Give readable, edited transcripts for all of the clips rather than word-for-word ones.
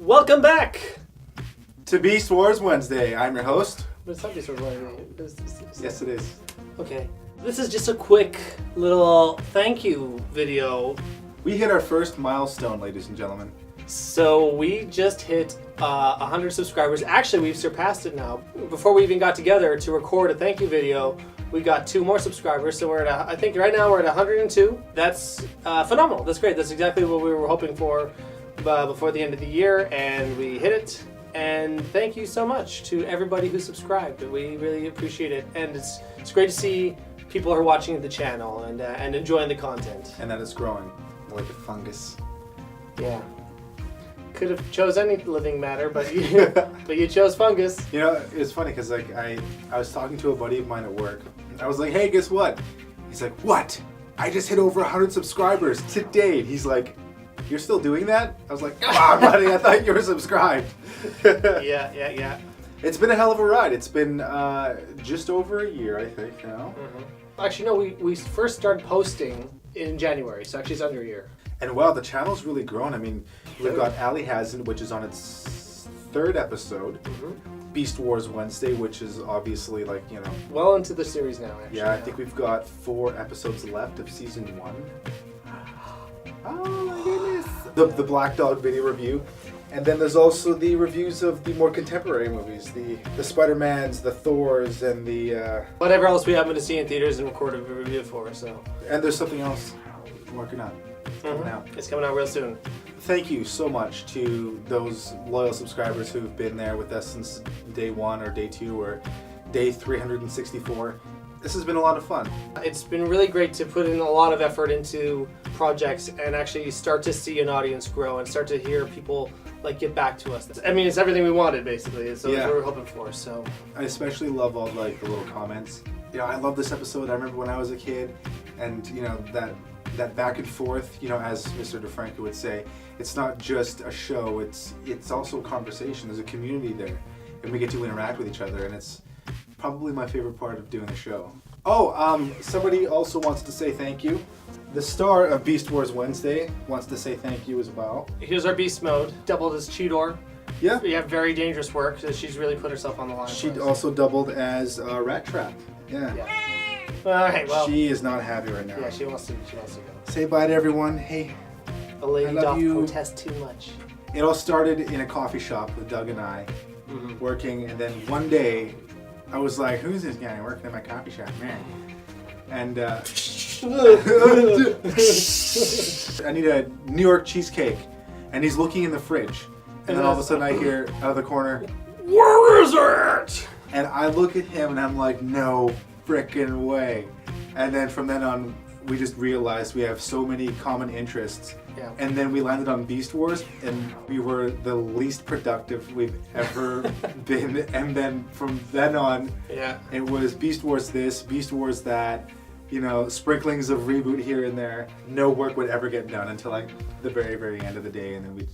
Welcome back to Beast Wars Wednesday. I'm your host. But it's not Beast Wars Wednesday. Yes, it is. Okay. This is just a quick little thank you video. We hit our first milestone, ladies and gentlemen. So we just hit 100 subscribers. Actually, we've surpassed it now. Before we even got together to record a thank you video, we got 2 more subscribers. So we're at, I think right now we're at 102. That's phenomenal. That's great. That's exactly what we were hoping for before the end of the year, and we hit it. And thank you so much to everybody who subscribed. We really appreciate it, and it's great to see people are watching the channel and enjoying the content. And that it's growing like a fungus. Yeah. Could have chose any living matter, but you chose fungus. You know, it's funny because like I was talking to a buddy of mine at work. I was like, "Hey, guess what?" He's like, "What? I just hit over 100 subscribers today." He's like, "You're still doing that?" I was like, "Come on, buddy, I thought you were subscribed." Yeah. It's been a hell of a ride. It's been just over a year, I think, now. Mm-hmm. Actually, no, we first started posting in January, so actually it's under a year. And wow, the channel's really grown. I mean, we've got Ali Hasn't, which is on its 3rd episode. Mm-hmm. Beast Wars Wednesday, which is obviously like, you know... well into the series now, actually. Yeah, I think we've got 4 episodes left of season 1. Oh my goodness! The Black Dog video review. And then there's also the reviews of the more contemporary movies. The Spider-Mans, the Thors, and the... whatever else we happen to see in theaters and record a review for, so... And there's something else I'm working on. Mm-hmm. It's coming out real soon. Thank you so much to those loyal subscribers who've been there with us since day 1 or day 2 or day 364. This has been a lot of fun. It's been really great to put in a lot of effort into projects and actually start to see an audience grow and start to hear people like get back to us. I mean, it's everything we wanted basically. So that's what we're hoping for. So I especially love all like the little comments. You know, I love this episode. I remember when I was a kid, and you know that back and forth. You know, as Mr. DeFranco would say, it's not just a show. It's also a conversation. There's a community there, and we get to interact with each other, and it's probably my favorite part of doing the show. Oh, somebody also wants to say thank you. The star of Beast Wars Wednesday wants to say thank you as well. Here's our beast mode, doubled as Cheetor. Yeah. We have very dangerous work, so she's really put herself on the line. She also doubled as Rat Trap. Yeah. All right, well. She is not happy right now. Yeah, she wants to go. Say bye to everyone. Hey. The lady doth protest too much. It all started in a coffee shop with Doug and I working, and then one day I was like, "Who's this guy working in my coffee shop, man?" And I need a New York cheesecake, and he's looking in the fridge, and then all of a sudden I hear out of the corner, "Where is it?" And I look at him and I'm like, "No frickin' way!" And then from then on, we just realized we have so many common interests. Yeah. And then we landed on Beast Wars, and we were the least productive we've ever been. And then from then on, it was Beast Wars this, Beast Wars that, you know, sprinklings of reboot here and there. No work would ever get done until like the very, very end of the day, and then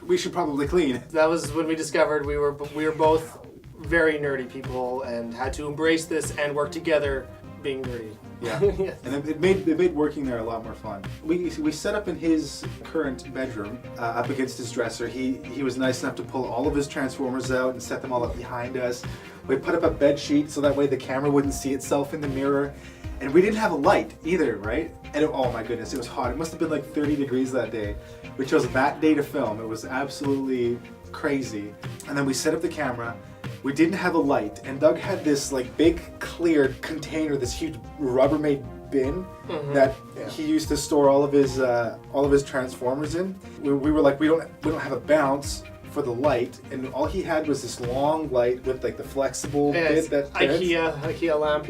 we should probably clean. That was when we discovered we were both very nerdy people and had to embrace this and work together being nerdy. Yeah, and it made working there a lot more fun. We set up in his current bedroom, up against his dresser. He was nice enough to pull all of his Transformers out and set them all up behind us. We put up a bed sheet so that way the camera wouldn't see itself in the mirror. And we didn't have a light either, right? And oh my goodness, it was hot. It must have been like 30 degrees that day. We chose that day to film. It was absolutely crazy. And then we set up the camera. We didn't have a light, and Doug had this like big clear container, this huge Rubbermaid bin that he used to store all of his Transformers in. We were like, we don't have a bounce for the light, and all he had was this long light with like the flexible bit that IKEA lamp,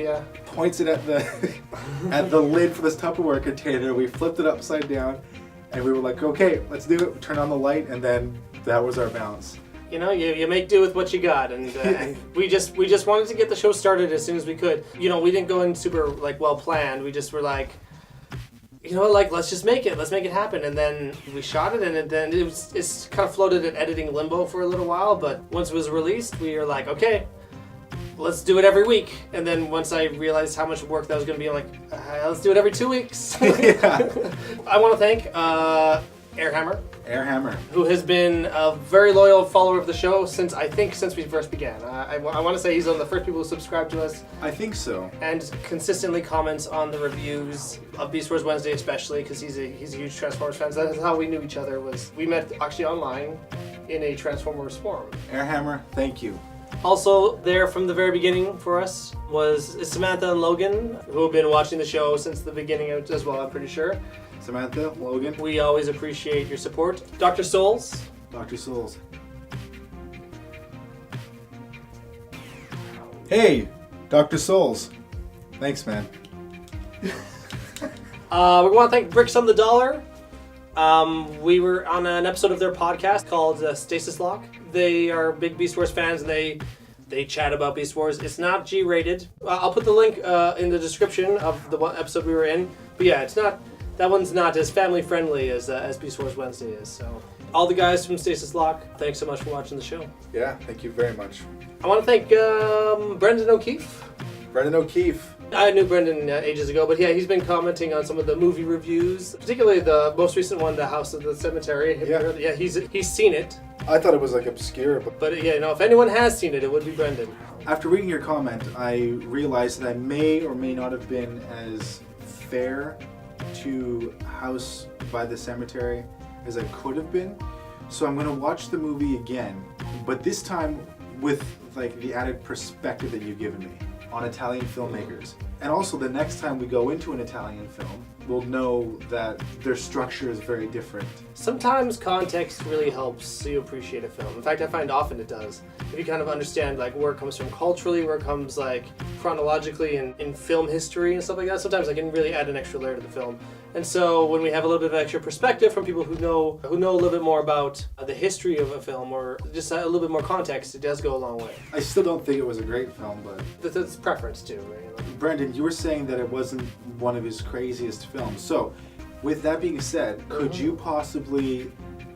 points it at the at the lid for this Tupperware container. We flipped it upside down, and we were like, okay, let's do it. We turned on the light, and then that was our bounce. You know, you make do with what you got, and we just wanted to get the show started as soon as we could. You know, we didn't go in super like well planned. We just were like, you know, like let's make it happen. And then we shot it, and then it's kind of floated in editing limbo for a little while. But once it was released, we were like, okay, let's do it every week. And then once I realized how much work that was going to be, I'm like, let's do it every 2 weeks. I want to thank Airhammer Airhammer. who has been a very loyal follower of the show since we first began. I want to say he's one of the first people who subscribed to us. I think so. And consistently comments on the reviews of Beast Wars Wednesday, especially because he's a huge Transformers fan. So that's how we knew each other. We met actually online in a Transformers forum. Airhammer, thank you. Also there from the very beginning for us was Samantha and Logan, who have been watching the show since the beginning as well, I'm pretty sure. Samantha, Logan. We always appreciate your support. Dr. Souls. Dr. Souls. Hey, Dr. Souls. Thanks, man. We want to thank Bricks on the Dollar. We were on an episode of their podcast called Stasis Lock. They are big Beast Wars fans, and they chat about Beast Wars. It's not G-rated. I'll put the link in the description of the one episode we were in. But yeah, it's not. That one's not as family friendly as Beast Wars Wednesday is. So, all the guys from Stasis Lock, thanks so much for watching the show. Yeah, thank you very much. I want to thank Brendan O'Keefe. Brendan O'Keefe. I knew Brendan ages ago, but yeah, he's been commenting on some of the movie reviews, particularly the most recent one, The House of the Cemetery. Yeah, he's seen it. I thought it was like obscure, But yeah, if anyone has seen it, it would be Brendan. After reading your comment, I realized that I may or may not have been as fair to House by the Cemetery as I could have been. So I'm going to watch the movie again, but this time with like the added perspective that you've given me on Italian filmmakers. And also the next time we go into an Italian film, we'll know that their structure is very different. Sometimes context really helps you appreciate a film. In fact, I find often it does. If you kind of understand like where it comes from culturally, where it comes like chronologically in film history and stuff like that, sometimes I can really add an extra layer to the film. And so when we have a little bit of extra perspective from people who know a little bit more about the history of a film or just a little bit more context, it does go a long way. I still don't think it was a great film, but That's preference too, right? Brendan, you were saying that it wasn't one of his craziest films. So, with that being said, could you possibly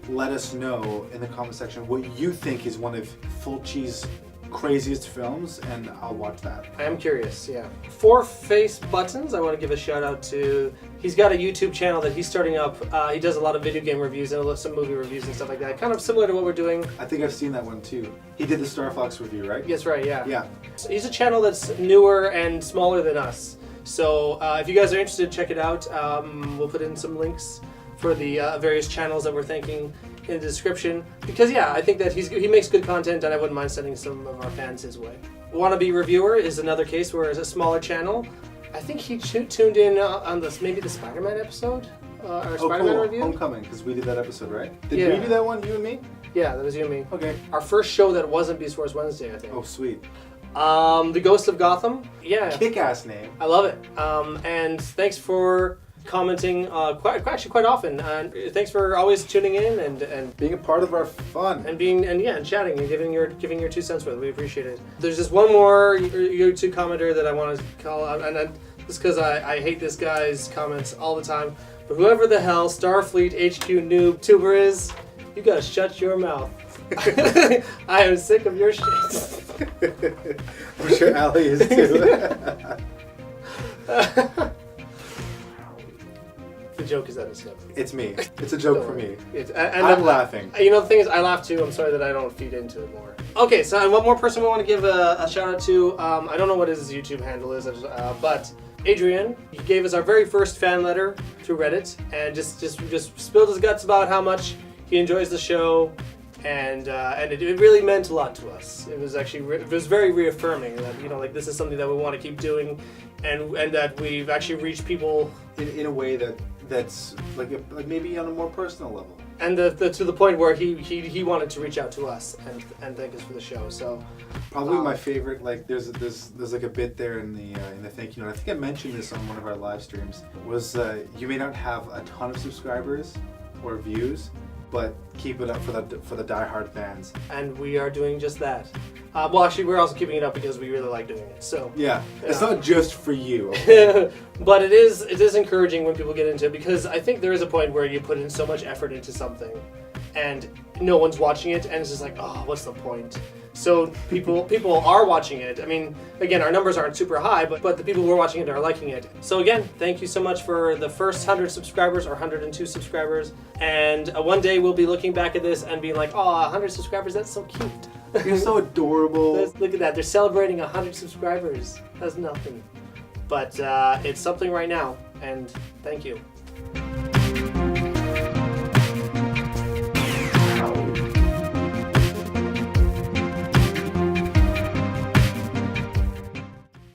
let us know in the comment section what you think is one of Fulci's craziest films, and I'll watch that. I am curious, yeah. FourFacedButtons, I want to give a shout out to. He's got a YouTube channel that he's starting up. He does a lot of video game reviews and some movie reviews and stuff like that. Kind of similar to what we're doing. I think I've seen that one too. He did the Star Fox review, right? Yes, right, yeah. Yeah. So he's a channel that's newer and smaller than us. So if you guys are interested, check it out. We'll put in some links for the various channels that we're thinking in the description. Because yeah, I think that he makes good content, and I wouldn't mind sending some of our fans his way. Wannabe Reviewer is another case where it's a smaller channel. I think he tuned in on maybe the Spider-Man episode, or Spider-Man cool. review. Homecoming, because we did that episode, right? Did Yeah. we do that one, you and me? Yeah, that was you and me. Okay. Our first show that wasn't Beast Wars Wednesday, I think. Oh, sweet. The Ghost of Gotham. Yeah. Kick-ass name. I love it. And thanks for commenting quite often. And thanks for always tuning in and Being a part of our fun. and chatting and giving your 2 cents with it. We appreciate it. There's just one more YouTube commenter that I want to call out, and just because I hate this guy's comments all the time. But whoever the hell Starfleet HQ noob tuber is, you gotta shut your mouth. I am sick of your shit. I'm sure Allie is too. The joke is that it's him. It's me. It's a joke for me. And I'm laughing. You know, the thing is, I laugh too. I'm sorry that I don't feed into it more. Okay, so one more person we want to give a shout out to. I don't know what his YouTube handle is, but Adrian, he gave us our very first fan letter through Reddit, and just spilled his guts about how much he enjoys the show, and it really meant a lot to us. It was actually very reaffirming that like this is something that we want to keep doing, and that we've actually reached people in a way that's like maybe on a more personal level. And to the point where he wanted to reach out to us and thank us for the show. So probably my favorite, like there's like a bit there in the thank you note. I think I mentioned this on one of our live streams. Was you may not have a ton of subscribers or views, but keep it up for the diehard fans. And we are doing just that. Well, actually, we're also keeping it up because we really like doing it. So yeah, it's not just for you. Okay? But it is encouraging when people get into it, because I think there is a point where you put in so much effort into something, and no one's watching it, and it's just like, oh, what's the point? So people are watching it. I mean, again, our numbers aren't super high, but the people who are watching it are liking it. So again, thank you so much for the first 100 subscribers or 102 subscribers. And one day we'll be looking back at this and being like, oh, 100 subscribers, that's so cute. You're so adorable. Look at that, they're celebrating 100 subscribers. That's nothing. But it's something right now, and thank you.